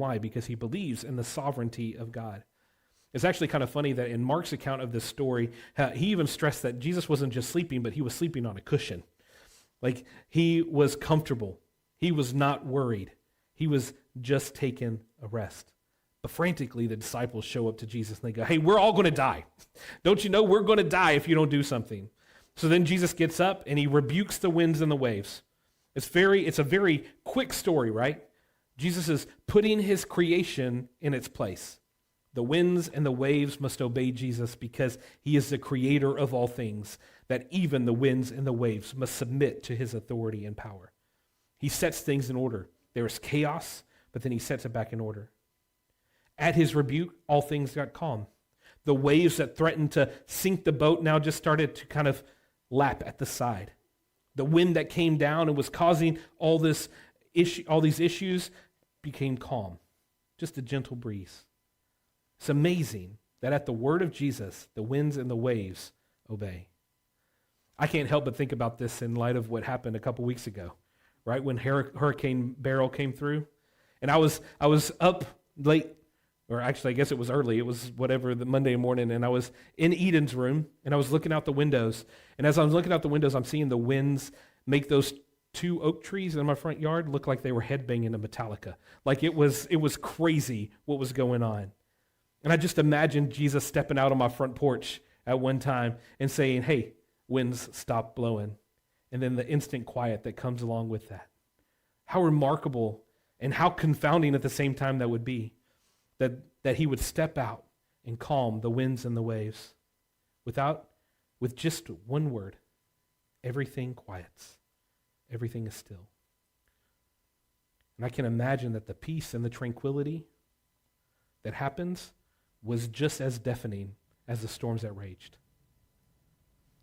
Why? Because he believes in the sovereignty of God. It's actually kind of funny that in Mark's account of this story, he even stressed that Jesus wasn't just sleeping, but he was sleeping on a cushion. Like, he was comfortable. He was not worried. He was just taking a rest. But frantically, the disciples show up to Jesus and they go, hey, we're all going to die. Don't you know we're going to die if you don't do something? So then Jesus gets up and he rebukes the winds and the waves. It's a very quick story, right? Jesus is putting his creation in its place. The winds and the waves must obey Jesus because he is the creator of all things, that even the winds and the waves must submit to his authority and power. He sets things in order. There is chaos, but then he sets it back in order. At his rebuke, all things got calm. The waves that threatened to sink the boat now just started to kind of lap at the side. The wind that came down and was causing all these issues became calm. Just a gentle breeze. It's amazing that at the word of Jesus, the winds and the waves obey. I can't help but think about this in light of what happened a couple weeks ago, right? When Hurricane Beryl came through. And I was up late, or actually I guess it was early. It was the Monday morning, and I was in Eden's room, and I was looking out the windows. And as I was looking out the windows, I'm seeing the winds make those 2 oak trees in my front yard look like they were headbanging to Metallica. Like it was crazy what was going on. And I just imagined Jesus stepping out on my front porch at one time and saying, hey, winds, stop blowing. And then the instant quiet that comes along with that. How remarkable and how confounding at the same time that would be, that he would step out and calm the winds and the waves. With just one word, everything quiets. Everything is still. And I can imagine that the peace and the tranquility that happens was just as deafening as the storms that raged.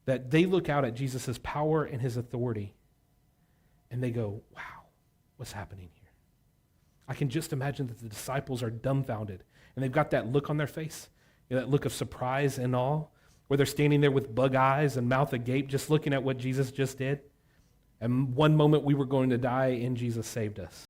That they look out at Jesus' power and his authority, and they go, wow, what's happening here? I can just imagine that the disciples are dumbfounded, and they've got that look on their face, that look of surprise and awe, where they're standing there with bug eyes and mouth agape, just looking at what Jesus just did. And one moment we were going to die, and Jesus saved us.